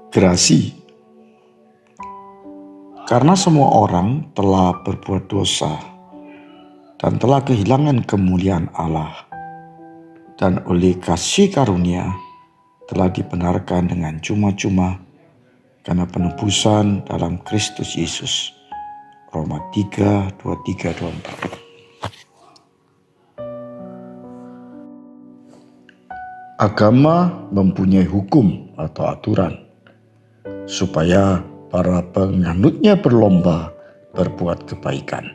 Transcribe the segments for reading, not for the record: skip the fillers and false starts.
Gerasi. Karena semua orang telah berbuat dosa dan telah kehilangan kemuliaan Allah, dan oleh kasih karunia telah dibenarkan dengan cuma-cuma karena penebusan dalam Kristus Yesus. Roma 3, 23, 24. Agama mempunyai hukum atau aturan supaya para penganutnya berlomba berbuat kebaikan.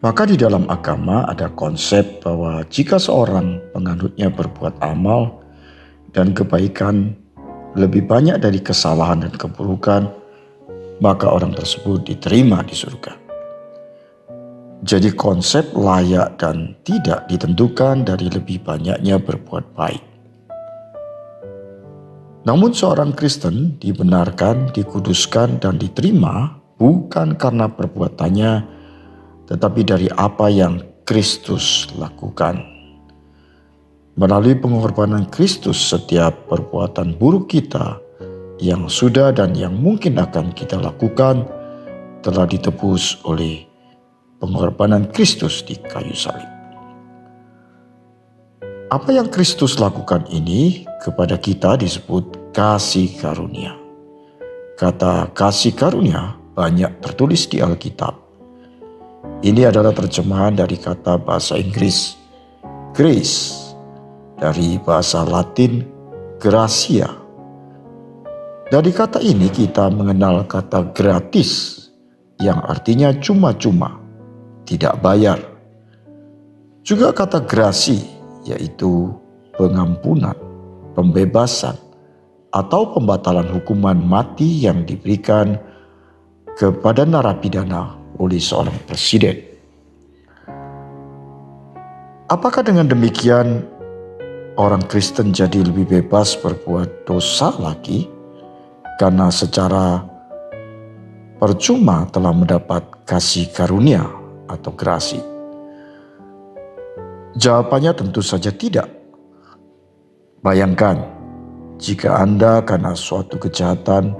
Maka di dalam agama ada konsep bahwa jika seorang penganutnya berbuat amal dan kebaikan lebih banyak dari kesalahan dan keburukan, maka orang tersebut diterima di surga. Jadi konsep layak dan tidak ditentukan dari lebih banyaknya berbuat baik. Namun seorang Kristen dibenarkan, dikuduskan, dan diterima bukan karena perbuatannya, tetapi dari apa yang Kristus lakukan. Melalui pengorbanan Kristus, setiap perbuatan buruk kita yang sudah dan yang mungkin akan kita lakukan telah ditebus oleh pengorbanan Kristus di kayu salib. Apa yang Kristus lakukan ini kepada kita disebut kasih karunia. Kata kasih karunia banyak tertulis di Alkitab. Ini adalah terjemahan dari kata bahasa Inggris grace, dari bahasa Latin gratia. Dari kata ini kita mengenal kata gratis yang artinya cuma-cuma, tidak bayar. Juga kata grasi, yaitu pengampunan, pembebasan, atau pembatalan hukuman mati yang diberikan kepada narapidana oleh seorang presiden. Apakah dengan demikian orang Kristen jadi lebih bebas berbuat dosa lagi karena secara percuma telah mendapat kasih karunia atau grasi? Jawabannya tentu saja tidak. Bayangkan jika Anda karena suatu kejahatan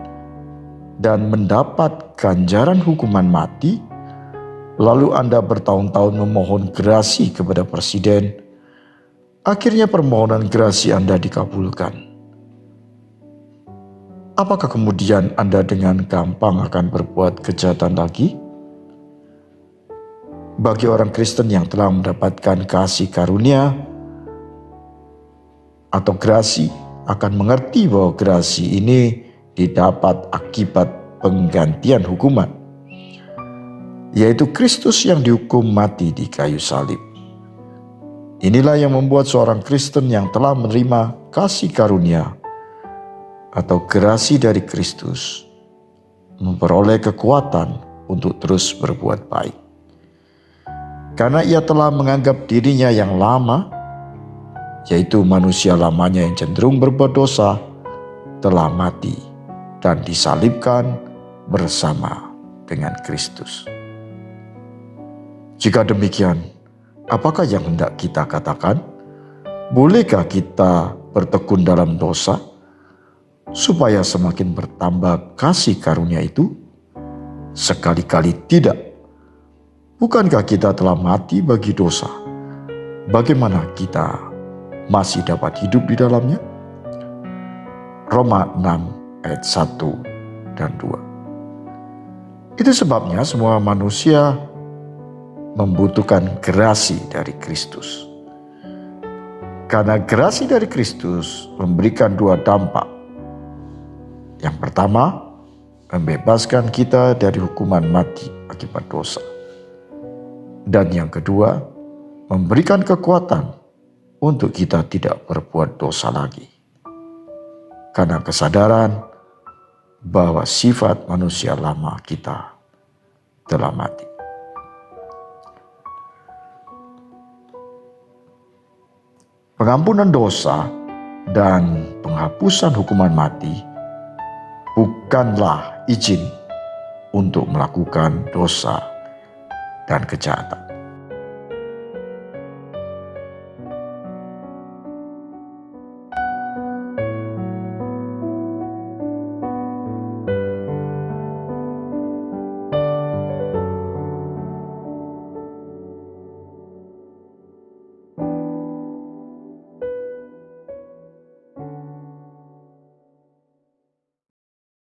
dan mendapat ganjaran hukuman mati, lalu Anda bertahun-tahun memohon grasi kepada presiden, akhirnya permohonan grasi Anda dikabulkan. Apakah kemudian Anda dengan gampang akan berbuat kejahatan lagi? Bagi orang Kristen yang telah mendapatkan kasih karunia atau grasi akan mengerti bahwa grasi ini didapat akibat penggantian hukuman, yaitu Kristus yang dihukum mati di kayu salib. Inilah yang membuat seorang Kristen yang telah menerima kasih karunia atau grasi dari Kristus memperoleh kekuatan untuk terus berbuat baik. Karena ia telah menganggap dirinya yang lama, yaitu manusia lamanya yang cenderung berbuat dosa, telah mati dan disalibkan bersama dengan Kristus. Jika demikian, apakah yang hendak kita katakan? Bolehkah kita bertekun dalam dosa supaya semakin bertambah kasih karunia itu? Sekali-kali tidak. Bukankah kita telah mati bagi dosa? Bagaimana kita masih dapat hidup di dalamnya? Roma 6 ayat 1 dan 2. Itu sebabnya semua manusia membutuhkan grasi dari Kristus. Karena grasi dari Kristus memberikan dua dampak. Yang pertama, membebaskan kita dari hukuman mati akibat dosa. Dan yang kedua, memberikan kekuatan untuk kita tidak berbuat dosa lagi. Karena kesadaran bahwa sifat manusia lama kita telah mati. Pengampunan dosa dan penghapusan hukuman mati bukanlah izin untuk melakukan dosa dan kejahatan.